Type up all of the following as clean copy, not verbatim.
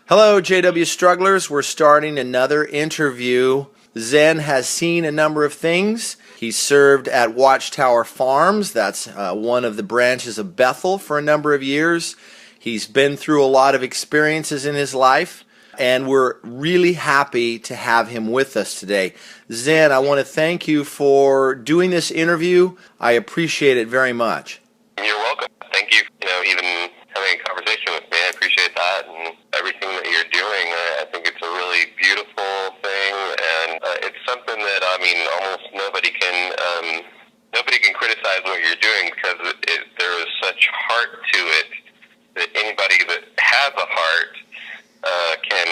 Hello, JWStrugglers. We're starting another interview. Zen has seen a number of things. He served at Watchtower Farms. That's one of the branches of Bethel for a number of years. He's been through a lot of experiences in his life, and we're really happy to have him with us today. Zen, I want to thank you for doing this interview. I appreciate it very much. You're welcome. Thank you. Even having a conversation with me, I appreciate that, and everything that you're doing. I think it's a really beautiful thing, and it's something that almost nobody can criticize what you're doing, because there is such heart to it that anybody that has a heart can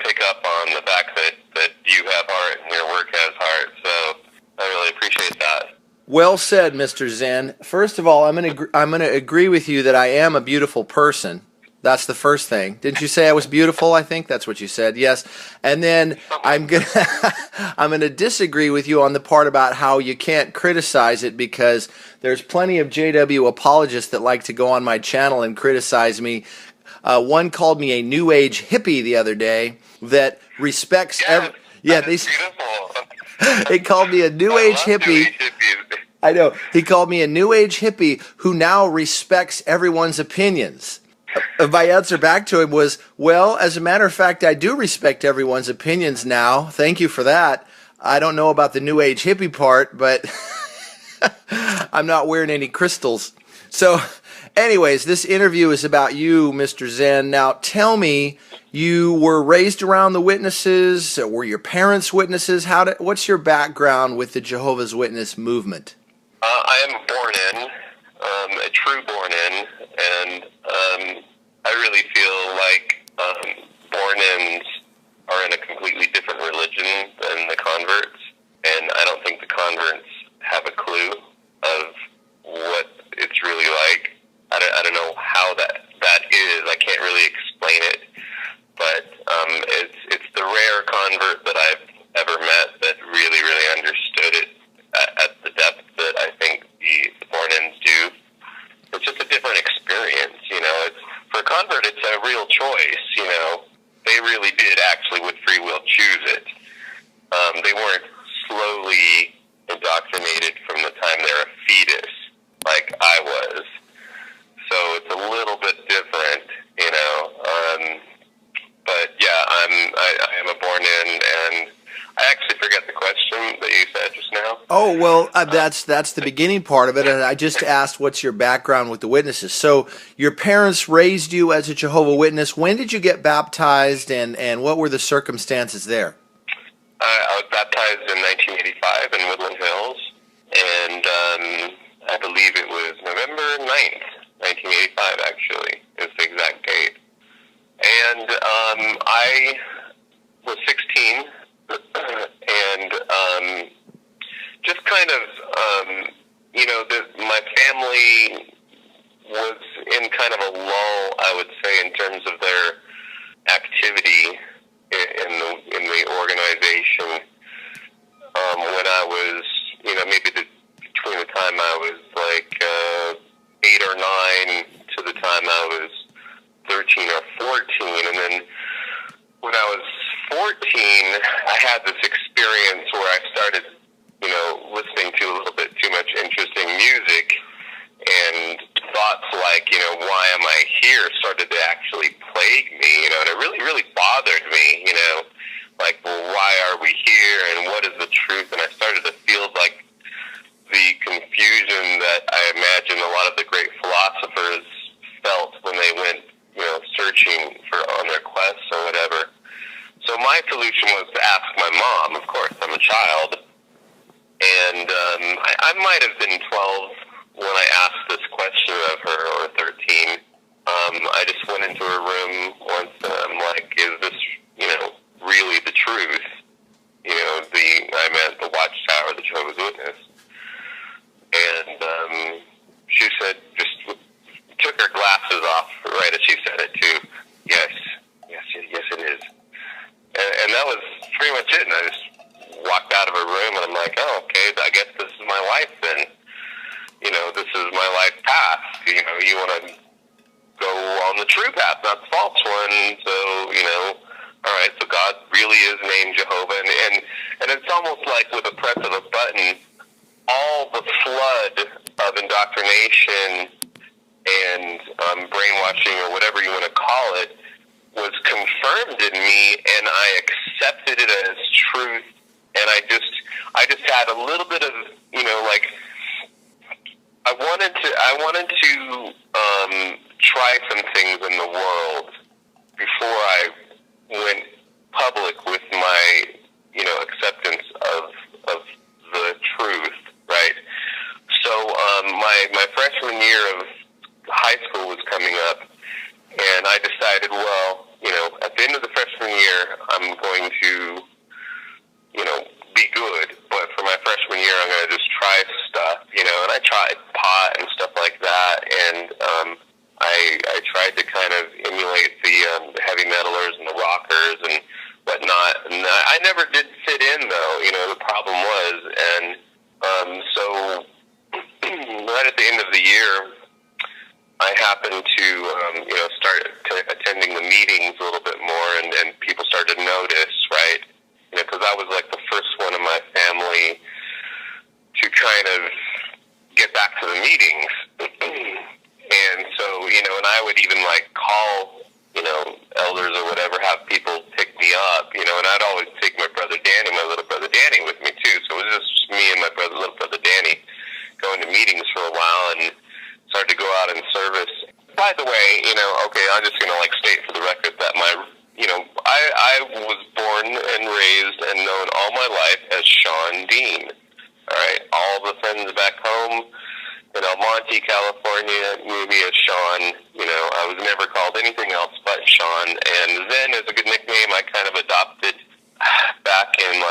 pick up on the fact that you have heart and your work has heart. So I really appreciate that. Well said, Mr. Zen. First of all, I'm going to agree with you that I am a beautiful person. That's the first thing. Didn't you say I was beautiful? I think that's what you said. Yes. And then I'm going to disagree with you on the part about how you can't criticize it, because there's plenty of JW apologists that like to go on my channel and criticize me. One called me a new age hippie the other day that respects They called me a new age hippie. I know. He called me a new age hippie who now respects everyone's opinions. My answer back to him was, well, as a matter of fact, I do respect everyone's opinions now. Thank you for that. I don't know about the new age hippie part, but I'm not wearing any crystals. So anyways, this interview is about you, Mr. Zen. Now tell me, you were raised around the witnesses. Were your parents witnesses? What's your background with the Jehovah's Witness movement? I am born in, a true born in, and I really feel like born-ins are in a completely different religion than the converts, and I don't think the converts have a clue of what it's really like. I don't know how that is. I can't really explain it, but it's the rare convert that I've ever met that really understood it at the depth that I think the born-ins do. It's just a different experience, for a convert, it's a real choice, They really did actually with free will choose it. They weren't slowly indoctrinated from the time they're a fetus, like I was. So it's a little bit different, but yeah, I am a born-in, and I actually forget the question that you said just now. Oh, well, that's the beginning part of it, and I just asked what's your background with the witnesses. So your parents raised you as a Jehovah's Witness. When did you get baptized, and what were the circumstances there? I was baptized in 1985 in Woodland Hills, and I believe it was November 9th, 1985, actually, is the exact date. And I was 16, and just kind of, my family was in kind of a lull, I would say, in terms of their activity in the organization. When I was, maybe between the time I was like 8 or 9 to the time I was 13 or 14, and then when I was 14, I had this experience where I started, listening to a little bit too much interesting music, and thoughts like, why am I here, started to actually plague me, and it really bothered me, like, well, why are we here, and what is the truth? And I started to feel like the confusion that I imagine a lot of the great philosophers felt when they went, searching on their quests or whatever. So my solution was to ask my mom. Of course, I'm a child, and I might have been 12 when I asked this question of her, or 13. I just went into her room once, and I'm like, is this, really the truth? I meant the Watchtower, the Jehovah's Witness. And she said, just took her glasses off right as she said it too. Yes, it is. And that was pretty much it. And I just walked out of her room, and I'm like, oh, okay, I guess this is my life then. This is my life path. You want to go on the true path, not the false one. So, all right, so God really is named Jehovah. And it's almost like with a press of a button, all the flood of indoctrination and brainwashing, or whatever you want to call it, was confirmed in me, and I accepted it as truth. And I just had a little bit of, I wanted to try some things in the world before I went public with my, acceptance of the truth, right? So my freshman year of high school was coming up, and I decided, well, at the end of the freshman year, I'm going to, be good, but for my freshman year, I'm going to just try stuff, and I tried pot and stuff like that, and I tried to kind of emulate the heavy metalers and the rockers and whatnot, and I never did fit in, though, the problem was, and so right at the end of the year, I happened to, start attending the meetings a little bit more, and people started to notice, right? Because I was like the first one in my family to kind of get back to the meetings. And so, and I would even like call, elders or whatever, have people pick me up, and I'd always take my little brother Danny with me too. So it was just me and my little brother Danny going to meetings for a while, and started to go out in service. By the way, okay, I'm just going to state for the record that I was born and raised and known all my life as Shawn Dean. All right, all the friends back home in El Monte, California, knew me as Shawn. I was never called anything else but Shawn. And then, as a good nickname, I kind of adopted back in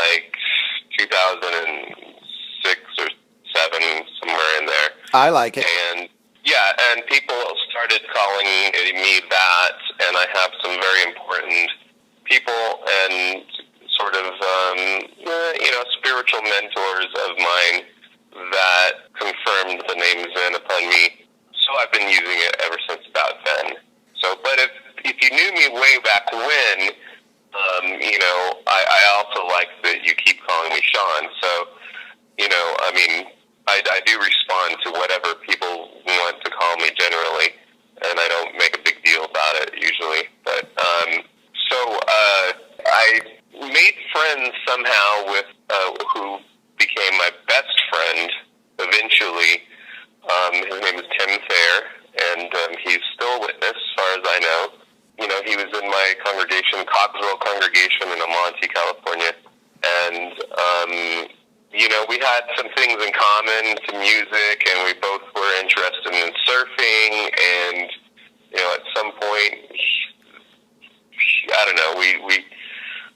2006 or 7, somewhere in there. I like it. And yeah, and people started calling me that, and I have some very important people and sort of, spiritual mentors of mine that confirmed the name Zen upon me. So I've been using it ever since about then. So, but if you knew me way back when, I also like that you keep calling me Shawn. So, I do respond to whatever people want to call me generally, and I don't make a big deal about it usually. But I made friends somehow with who became my best friend eventually. His name is Tim Thayer, and he's still a witness as far as I know. He was in my congregation, Cogswell congregation in Monte, California, and we had some things in common, some music, and we both were interested in surfing, and, at some point, I don't know, we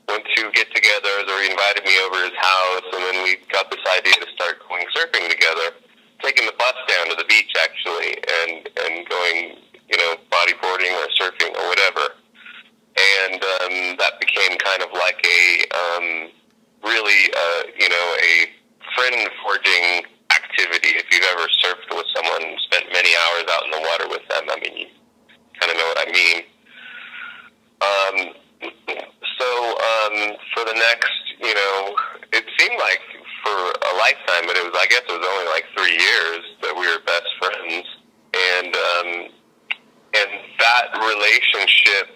went to get-togethers, or he invited me over to his house, and then we got this idea to start going surfing together, taking the bus down to the beach, actually, and going, bodyboarding or surfing or whatever. And that became kind of like a really, a friend-forging activity. If you've ever surfed with someone and spent many hours out in the water with them, you kind of know what I mean. For the next, it seemed like for a lifetime, but I guess it was only 3 years that we were best friends. And that relationship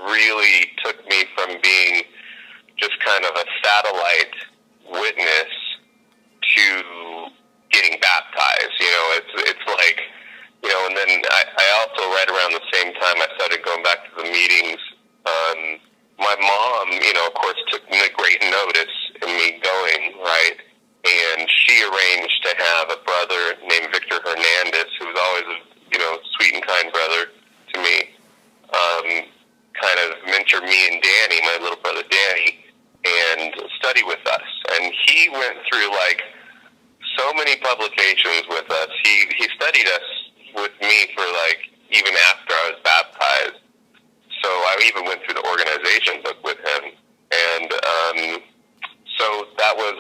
really took me from being just kind of a satellite witness to getting baptized. It's like, and then I also, right around the same time I started going back to the meetings, my mom, of course, took great notice in me going, right? And she arranged to have a brother named Victor Hernandez, who was always a, sweet and kind brother to me, kind of mentor me and Danny, my little brother Danny, and study with us. And he went through so many publications with us. He studied us with me for even after I was baptized. So I even went through the organization book with him. And so that was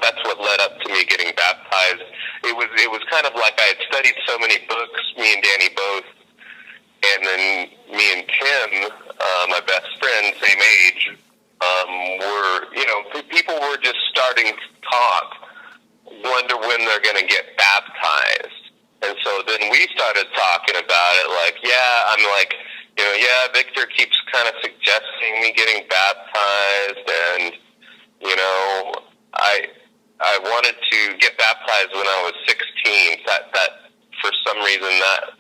that's what led up to me getting baptized. It was kind of like I had studied so many books me and Danny both, and then me and Tim, my best friend, same age, people were just starting to talk, wonder when they're going to get baptized. And so then we started talking about it, like, I'm like, Victor keeps kind of suggesting me getting baptized, and, I wanted to get baptized when I was 16. That for some reason, that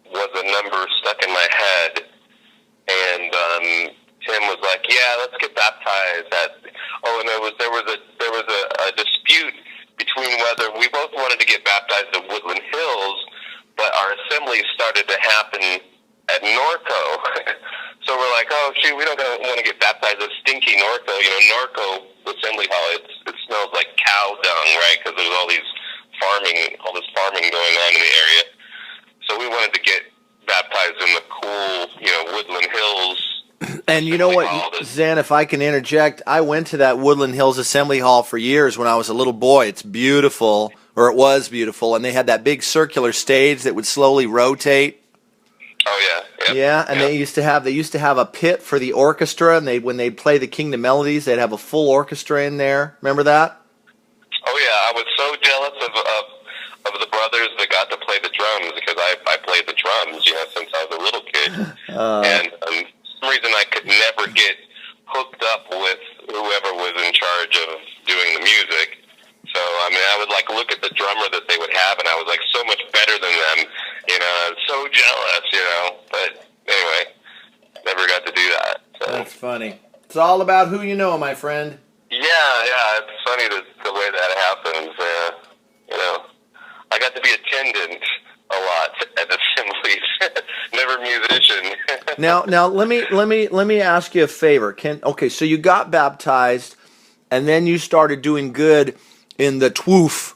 was a number stuck in my head. And Tim was like, let's get baptized. And there was a dispute between whether we both wanted to get baptized at Woodland Hills, but our assembly started to happen at Norco. So we're like, oh shoot, we don't want to get baptized at stinky Norco. Norco Assembly Hall, it smells like cow dung, right? Because there's all this farming going on in the area. So we wanted to get baptized in the cool, Woodland Hills. And you know what, Zen, if I can interject, I went to that Woodland Hills Assembly Hall for years when I was a little boy. It's beautiful, or it was beautiful, and they had that big circular stage that would slowly rotate. Oh yeah. Yeah, and they used to have a pit for the orchestra, and when they'd play the Kingdom Melodies, they'd have a full orchestra in there. Remember that? Oh yeah, I was so jealous of the brothers that got to play the drums, because I played the drums, since I was a little kid, and for some reason I could never get hooked up with whoever was in charge of doing the music. So, I would look at the drummer that they would have, and I was so much better than them, I was so jealous, but anyway, never got to do that. So. That's funny. It's all about who you know, my friend. Yeah, it's funny the way that happens, I got to be attendant a lot at assemblies, never musician. Now let me ask you a favor. So you got baptized, and then you started doing good in the twoof,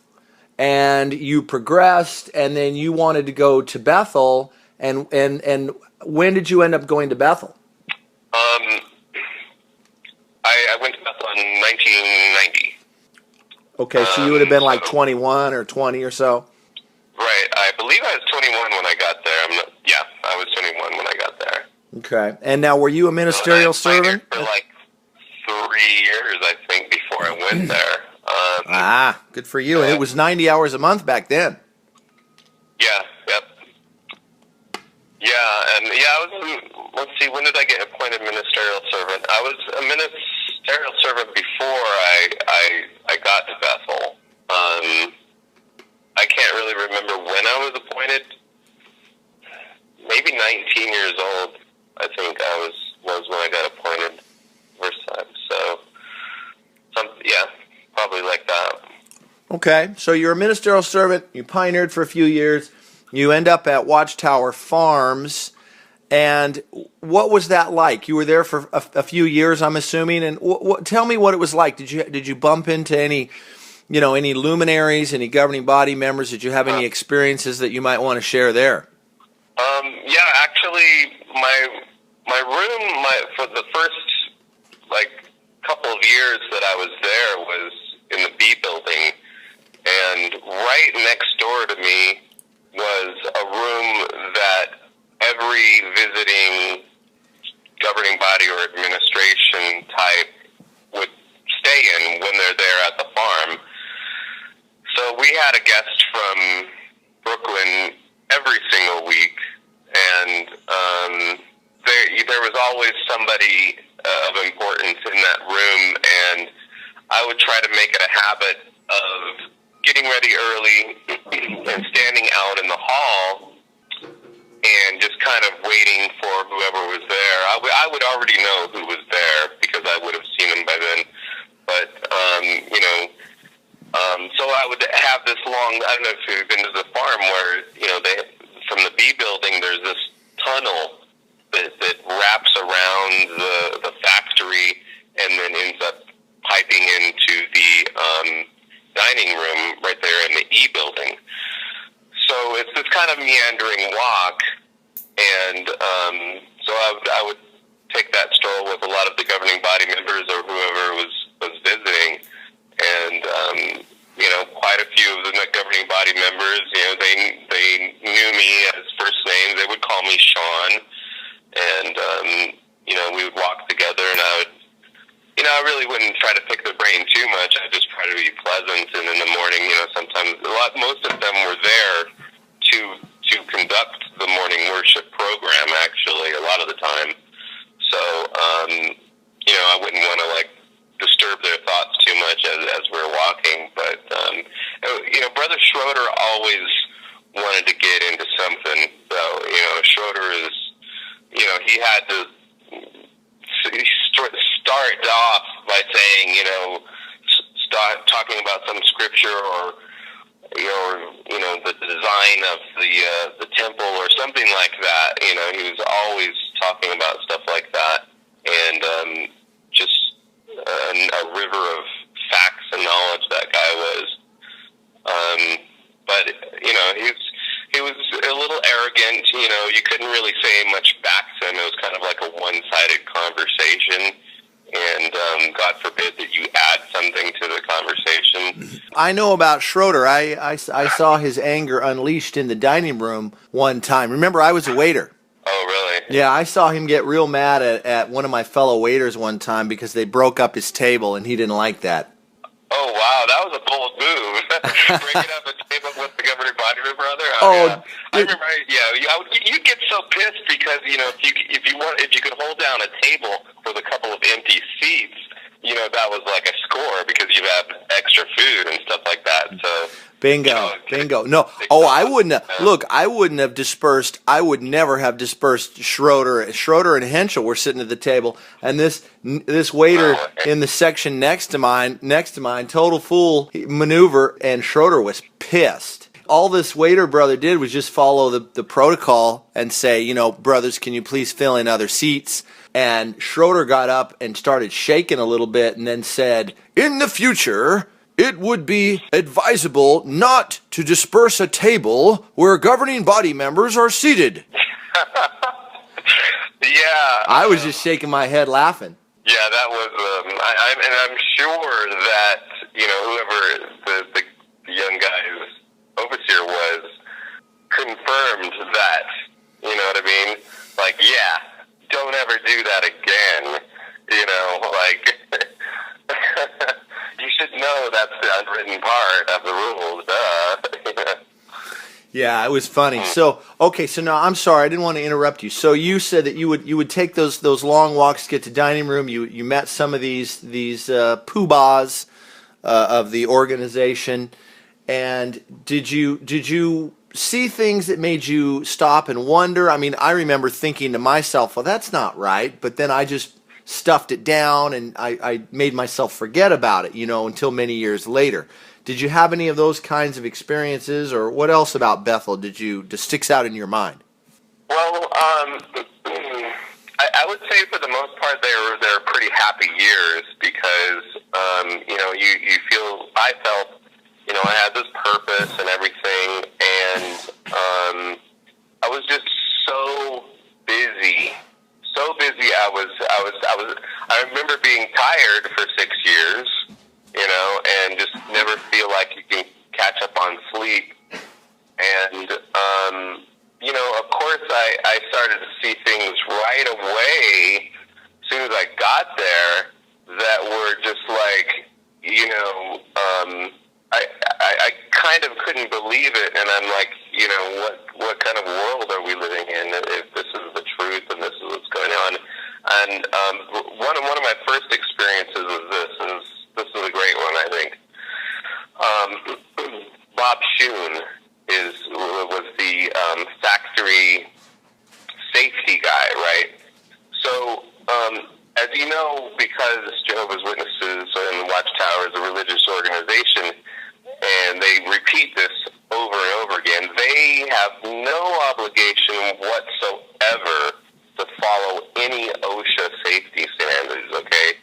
and you progressed, and then you wanted to go to Bethel, and when did you end up going to Bethel? I went to Bethel in 1990. Okay, so you would have been 21 or 20 or so? Right, I believe I was 21 when I got there. I was 21 when I got there. Okay, and now were you a ministerial servant? For 3 years, I think, before I went there. Good for you. And it was 90 hours a month back then. Yeah, yep. Yeah, and I was, let's see, when did I get appointed ministerial servant? I was a ministerial servant before I got to Bethel. I can't really remember when I was appointed. Maybe 19 years old, I think I was when I got appointed first time. So, probably like that. Okay, so you're a ministerial servant. You pioneered for a few years. You end up at Watchtower Farms. And what was that like? You were there for a few years, I'm assuming. And tell me what it was like. Did you bump into any luminaries, any governing body members? Did you have any experiences that you might want to share there? Actually, my room, for the first couple of years that I was there was in the B building, and right next door to me was a room that every visiting governing body or administration type would stay in when they're there at the farm. So we had a guest from Brooklyn every single week, and there was always somebody of importance in that room, and I would try to make it a habit of getting ready early and standing out in the hall and just kind of waiting for whoever was there. I would already know who was there because I would have seen them by then, but so I would have this long, I don't know if you've been to the farm where, from the B building, there's this tunnel that wraps around the factory and then ends up piping into the dining room right there in the E building. So it's this kind of meandering walk, and so I would take that stroll with a lot of the governing body members or whoever was visiting, and quite a few of the governing body members, they knew me as first name. They would call me Shawn, and we would walk together, and I really wouldn't try to pick their brain too much. I just try to be pleasant, and in the morning, sometimes most of them were there to conduct the morning worship program. Actually, a lot of the time, so I wouldn't want to disturb their thoughts too much as we're walking. But Brother Schroeder always wanted to get into something. So Schroeder is, he had to start off by saying, start talking about some scripture or the design of the temple or something like that. He was always talking about stuff like that, and just a river of facts and knowledge that guy was. But he was a little arrogant. You couldn't really say much back to him. It was kind of like a one-sided conversation. And God forbid that you add something to the conversation. I know about Schroeder. I saw his anger unleashed in the dining room one time. Remember, I was a waiter. Oh, really? Yeah, I saw him get real mad at one of my fellow waiters one time because they broke up his table, and he didn't like that. Oh, wow, that was a bold move. Breaking up a table with the governing body member, brother. Yeah. I remember. You'd get so pissed because if you could hold down a table with a couple of empty seats, that was like a score because you have extra food and stuff like that. So bingo. No, I wouldn't have. Look, I wouldn't have dispersed. I would never have dispersed Schroeder. Schroeder and Henschel were sitting at the table, and this waiter in the section next to mine, total fool maneuver, and Schroeder was pissed. All this waiter brother did was just follow the protocol and say, brothers, can you please fill in other seats? And Schroeder got up and started shaking a little bit and then said, in the future, it would be advisable not to disperse a table where governing body members are seated. Yeah. I was just shaking my head laughing. Yeah, that was, and I'm sure that, whoever the young guy whose overseer was, confirmed that, you know what I mean? Don't ever do that again, you should know that's the unwritten part of the rules, duh. Yeah, it was funny. So now I'm sorry, I didn't want to interrupt you. So you said that you would take those long walks to get to dining room. You met some of these poobahs of the organization, and did you see things that made you stop and wonder? I mean, I remember thinking to myself, well, that's not right, but then I just stuffed it down and I made myself forget about it, until many years later. Did you have any of those kinds of experiences, or what else about Bethel just sticks out in your mind? Well, I would say for the most part they're pretty happy years because I felt I had this purpose and everything, and I was just so busy. I remember being tired for 6 years, and just never feel like you can catch up on sleep. And, of course I started to see things right away as soon as I got there that were just I kind of couldn't believe it, and I'm like, what kind of world are we living in if this is the truth and this is what's going on? And one of my first experiences was this, and this is a great one, I think. Bob Shawn was the factory safety guy, right? So, as you know, because Jehovah's Witnesses and Watchtower is a religious organization, and they repeat this over and over again, they have no obligation whatsoever to follow any OSHA safety standards, okay?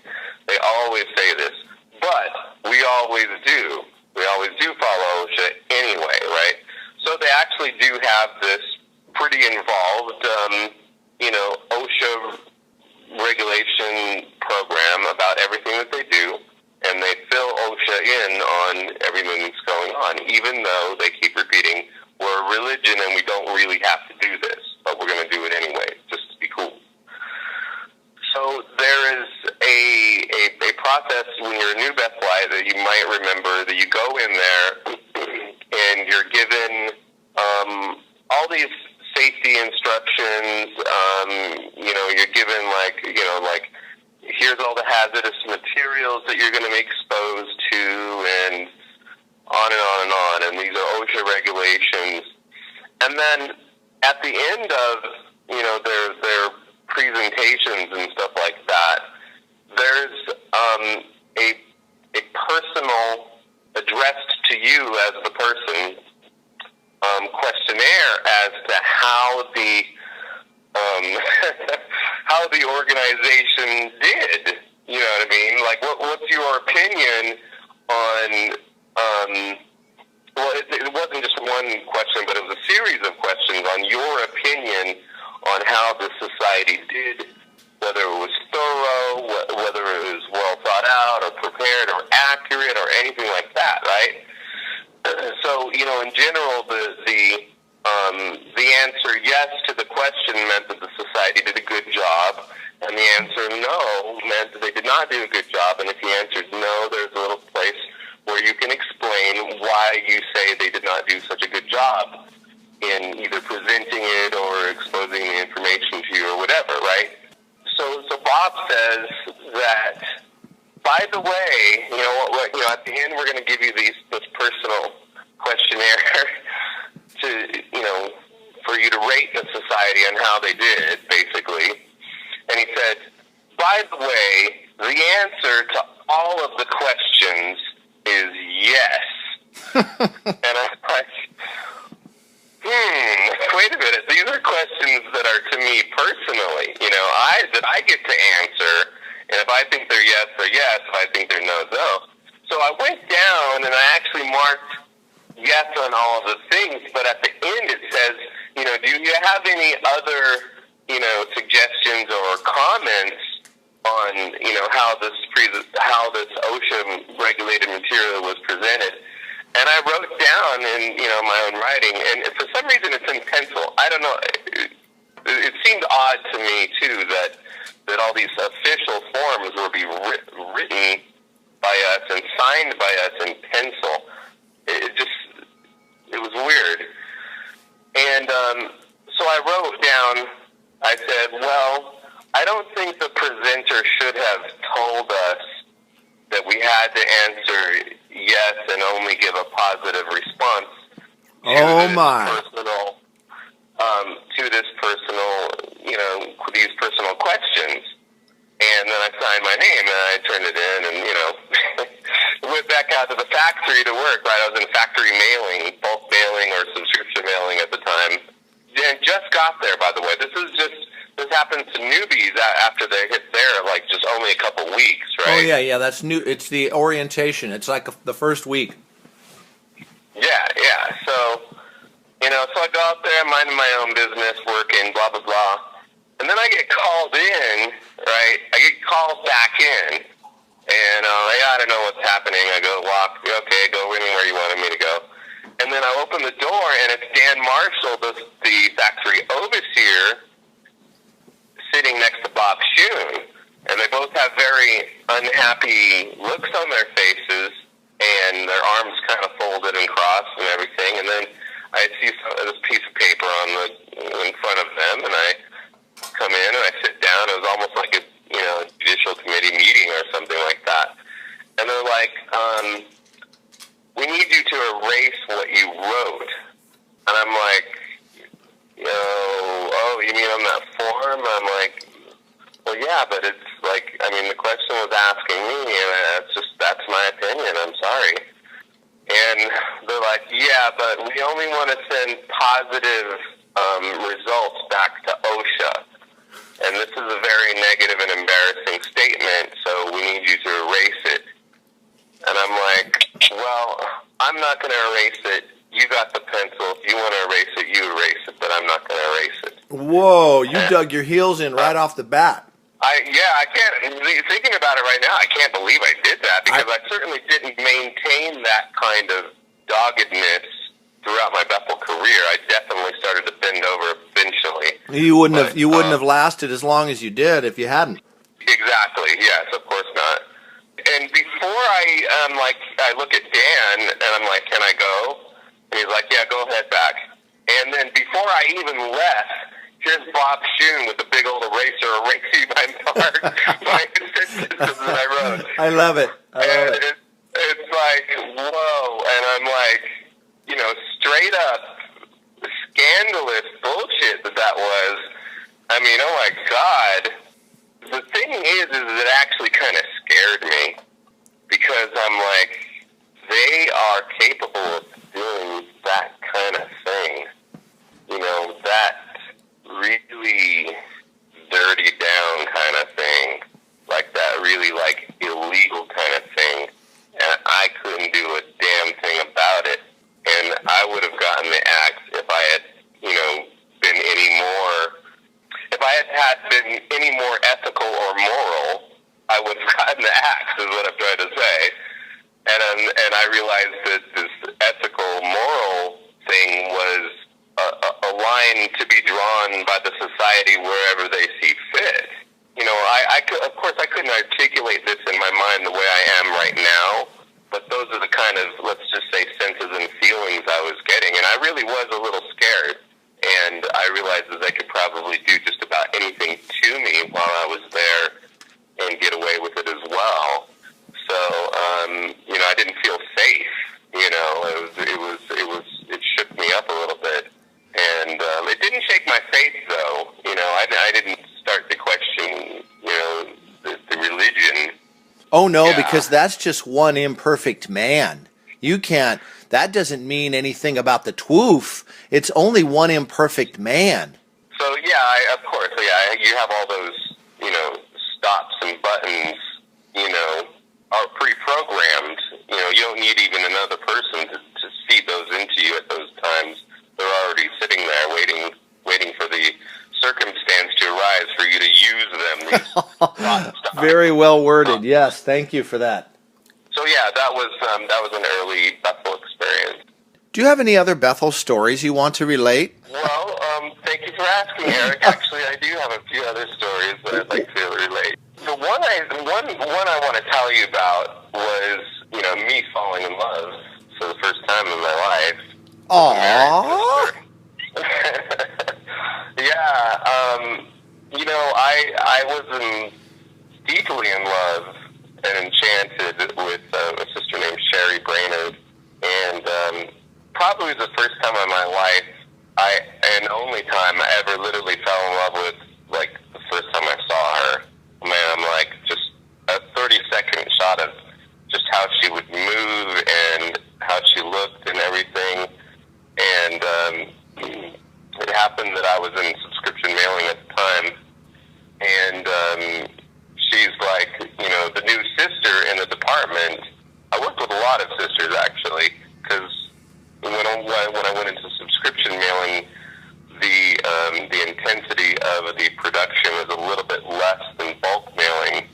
They always say this, but we always do. We always do follow OSHA anyway, right? So they actually do have this pretty involved, OSHA regulation program about everything that they do. and they fill OSHA in on everything that's going on, even though they keep repeating, we're a religion and we don't really have to do this, but we're going to do it anyway, just to be cool. So there is a process when you're a new Bethelite that you might remember, that you go in there and you're given all these safety instructions. You're given like here's all the hazardous materials that you're going to be exposed to, and on and on and on. And these are OSHA regulations. And then at the end of their presentations and stuff like that, there's a personal addressed to you as the person questionnaire as to how the how the organization did. You know what I mean? Like, what's your opinion on? Well, it wasn't just one question, but it was a series of questions on your opinion on how the society did, whether it was thorough, whether it was well thought out or prepared or accurate or anything like that, right? So, in general, the answer yes to the question meant that the society did a good job, and the answer no meant that they did not do a good job. And if you answered no, there's a little place where you can explain why you say they did not do such a good job in either presenting it or exposing the information to you or whatever, right? So Bob says that, by the way, at the end we're going to give you this personal questionnaire to, for you to rate the society on how they did, basically. And he said, by the way, the answer to all of the questions is yes. And I'm like, wait a minute. These are questions that are to me personally, that I get to answer. And if I think they're yes, they're yes. If I think they're no, no. So I went down and I actually marked yes on all of the things. But at the end it says, do you have any other, suggestions or comments on, how this OSHA regulated material was presented? And I wrote down in, my own writing, and for some reason it's in pencil. I don't know. It seemed odd to me, too, that all these official forms would be written by us and signed by us in pencil. It was weird. And so I wrote down, I said, well, I don't think the presenter should have told us that we had to answer yes and only give a positive response to this personal, these personal questions. And then I signed my name and I turned it in and, went back out to the factory to work, right? I was in factory mailing, bulk mailing or subscription mailing at the time. And just got there, by the way. This happens to newbies after they hit there, like just only a couple weeks, right? Oh, yeah, that's new. It's the orientation. It's like the first week. Yeah. So, so I go out there, minding my own business, working, blah, blah, blah. And then I get called in, right? I get called back in. And I don't know what's happening. I go, go anywhere you wanted me to go. And then I open the door, and it's Dan Marshall, the factory overseer, sitting next to Bob Shoon. And they both have very unhappy looks on their faces, and their arms kind of folded and crossed and everything. And then I see this piece of paper in front of them, and I come in and I sit down. It was almost like a judicial committee meeting or something like that. And they're like, we need you to erase what you wrote. And I'm like, you mean on that form? I'm like, well, yeah, but it's like, the question was asking me, and that's my opinion. I'm sorry. And they're like, yeah, but we only want to send positive results back to OSHA. And this is a very negative and embarrassing statement, so we need you to erase it. And I'm like, well, I'm not going to erase it. You got the pencil. If you want to erase it, you erase it, but I'm not going to erase it. Whoa, you dug your heels in right off the bat. I can't. Thinking about it right now, I can't believe I did that, because I certainly didn't maintain that kind of doggedness throughout my Bethel career. I definitely started to bend over eventually. You wouldn't have lasted as long as you did if you hadn't. Exactly. Yes, of course not. And before I look at Dan and I'm like, "Can I go?" And he's like, "Yeah, go ahead back." And then before I even left, here's Bob Shoon with a big old eraser erasing my sentences that I wrote. I love it. It's like, whoa. And I'm like, straight up scandalous bullshit that was. I mean, oh my God. The thing is it actually kind of scared me, because I'm like, they are capable of doing that kind of thing. That really dirty down kind of thing, like that really like illegal kind of thing, and I couldn't do a damn thing about it. And I would have gotten the axe if I had, been any more ethical or moral. I would have gotten the axe, is what I'm trying to say. And I realized that this ethical, moral thing was a line to be drawn by the society wherever they see fit. Of course, I couldn't articulate this in my mind the way I am right now, but those are the kind of, let's just say, senses and feelings I was getting, and I really was a little scared. And I realized that they could probably do just about anything to me while I was there and get away with it as well. So, I didn't feel safe. It shook me up a little bit, and it didn't shake my faith, though. I didn't start to question, the religion. Oh no, because that's just one imperfect man. You can't. That doesn't mean anything about the twoof. It's only one imperfect man. So of course, you have all those, stops and buttons, are pre-programmed. You don't need even another person to feed those into you at those times. They're already sitting there waiting for the circumstance to arise for you to use them. These Very well worded. Yes, thank you for that. So that was an early Bethel experience. Do you have any other Bethel stories you want to relate? Well, thank you for asking, Eric. Actually, I do have a few other stories that I'd like to relate. The one I want to tell you about was, me falling in love for the first time in my life. Aww. I was deeply in love and enchanted with a sister named Sherry Brainerd, and probably the first time in my life, and only time I ever literally fell in love with, like, the first time I saw her. Man, I'm like, just a 30-second shot of just how she would move and how she looked and everything. And it happened that I was in subscription mailing at the time, and she's like, the new sister in the department. I worked with a lot of sisters, actually, because when I went into subscription mailing, the intensity of the production was a little bit less than bulk mailing,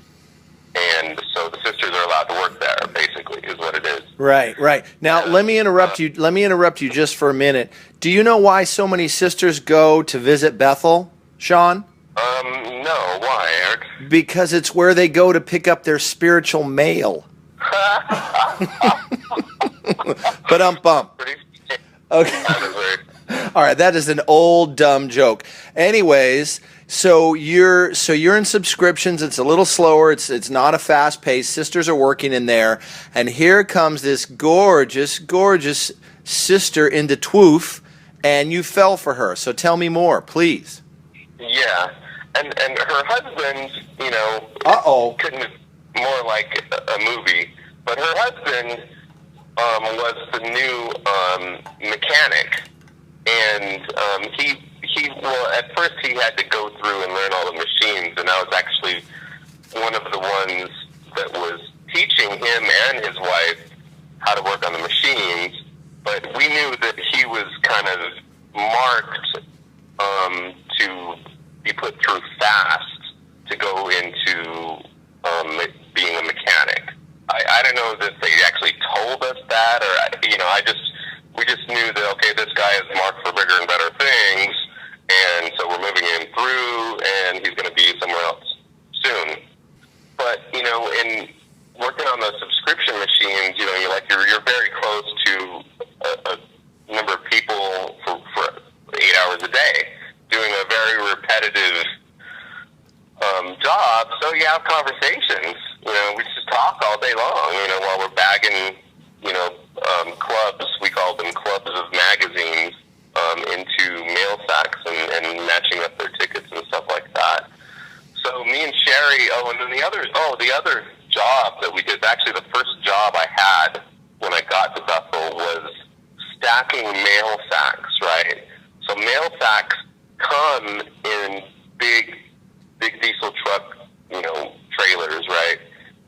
and so the sisters are allowed to work there, basically, is what it is. Right. Now, let me interrupt you. Let me interrupt you just for a minute. Do you know why so many sisters go to visit Bethel, Shawn? No. Why, Eric? Because it's where they go to pick up their spiritual mail. Bump. Okay. All right, that is an old dumb joke. Anyways, so you're in subscriptions. It's a little slower. It's not a fast pace. Sisters are working in there, and here comes this gorgeous sister into twoof, and you fell for her. So tell me more, please. Yeah, and her husband, couldn't more like a movie, but her husband was the new mechanic. And at first he had to go through and learn all the machines, and I was actually one of the ones that was teaching him and his wife how to work on the machines. But we knew that he was kind of marked to be put through fast to go a day, doing a very repetitive job. So you have conversations. We just talk all day long. While we're bagging, clubs. We call them clubs of magazines into mail sacks and matching up their tickets and stuff like that. So me and Sherry. And then the other job that we did. Actually, the first job I had when I got to Bethel was stacking mail sacks. Right. So mail sacks come in big diesel truck, trailers, right?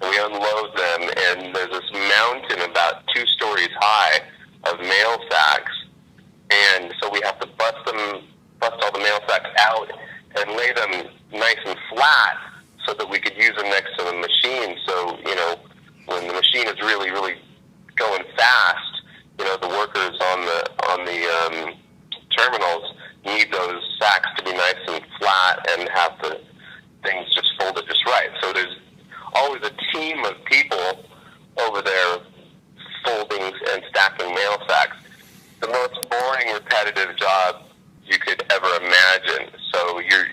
And we unload them, and there's this mountain about 2 stories high of mail sacks, and so we have to bust all the mail sacks out and lay them nice and flat so that we could use them next to the machine. So, when the machine is really, really going fast, the workers on the terminals need those sacks to be nice and flat and have the things just folded just right. So there's always a team of people over there folding and stacking mail sacks. The most boring, repetitive job you could ever imagine. So you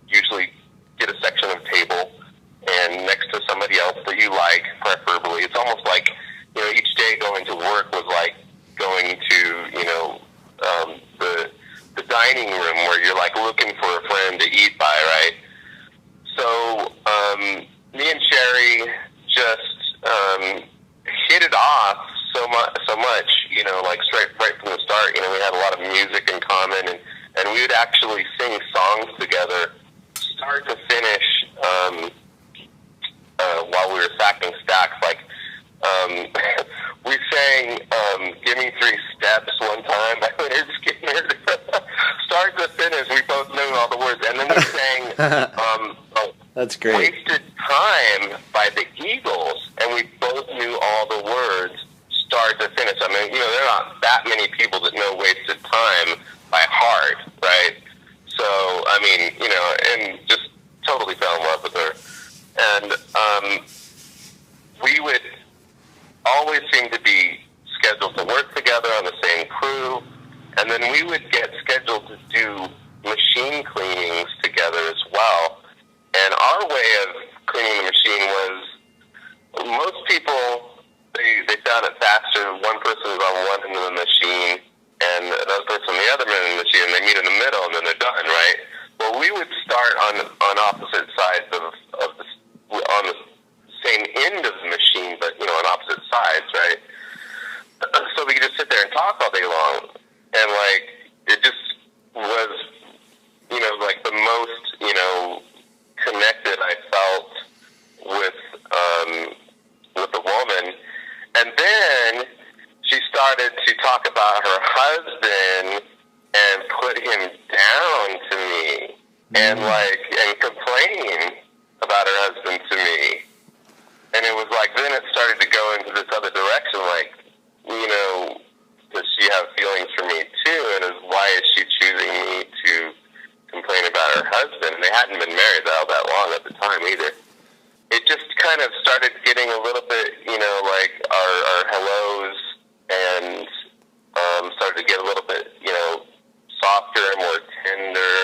usually get a section of table and next to somebody else that you like, preferably. It's almost like, each day going to work was like going to, the dining room where you're like looking for a friend to eat by, right? So me and Sherry just hit it off so much, like right from the start. We had a lot of music in common, and we would actually sing songs together, start to finish, while we were stacking stacks. Like we sang "Give Me 3 Steps" one time by Leonard Skinner. Start to finish, we both knew all the words, and then we sang That's great. "Wasted Time" by the Eagles, and we both knew all the words, start to finish. I mean, there are not that many people that know "Wasted Time" by heart, right? So, I mean, and just totally fell in love with her. And we would always seem to be scheduled to work together on the same crew, and then we would get scheduled to do machine cleanings together as well. And our way of cleaning the machine was, most people, they found it faster. One person is on one end of the machine, and another person on the other end of the machine, and they meet in the middle, and then they're done, right? Well, we would start on opposite sides on the same end of the machine, but, on opposite sides, right? So we could just sit there and talk all day long. And, it just was, like the most, connected I felt with the woman. And then she started to talk about her husband and put him down to me and complain about her husband to me. And it was then it started to go into this other direction, does she have feelings for me too? And why is she choosing me to complain about her husband? And they hadn't been married that long at the time either. It just kind of started getting a little bit, our hellos, and started to get a little bit, softer and more tender,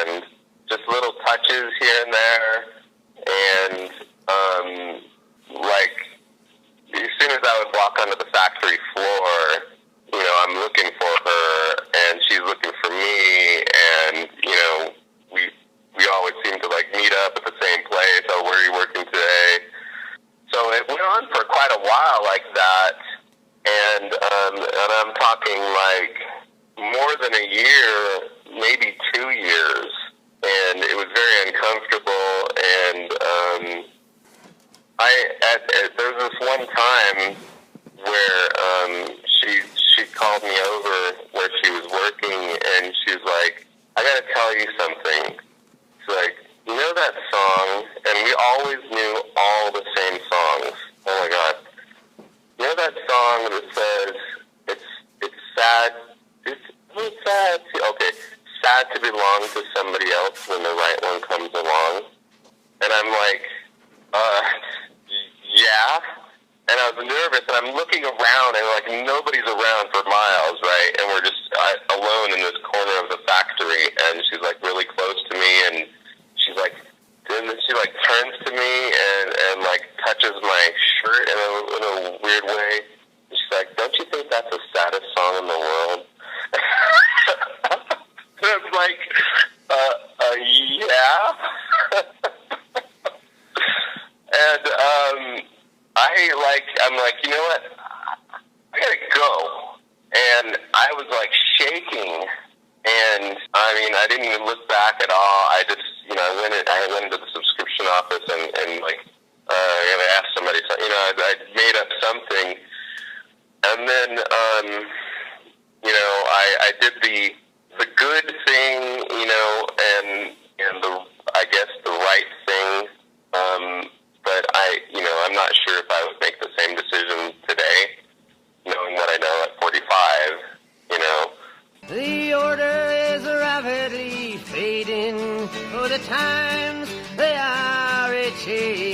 and just little touches here and there. And as soon as I would walk onto the factory floor, I'm looking for her, and she's looking for me, and we always seem to meet up at the same place. Oh, where are you working today? So it went on for quite a while like that, and I'm talking more than a year, maybe 2 years, and it was very uncomfortable. And there was this one time where she called me over where she was working, and she was like, "I got to tell you something." She's like, "You know that song?" And we always knew all the same songs. Oh my God! You know that song that says it's sad. It's sad. Okay, sad to belong to somebody else when the right one comes along. And I'm like, yeah. And I was nervous, and I'm looking around, and like nobody's around for miles, right? And we're just alone in this corner of the factory, and she's like really close to me, and she's like, and then she like turns to me and like touches my shirt in a weird way. And she's like, "Don't you think that's the saddest song in the world?" And I'm like, yeah. And I'm like, you know what? I gotta go. And I was like shaking, and I mean, I didn't even look back at all. I just, I went into the subscription office and like, I asked somebody, I made up something, and then, I did the good thing, and I guess the right thing, but I'm not sure if I would make the same decision today, knowing what I know at 45, The order is rapidly fading, for the times they are a-changing.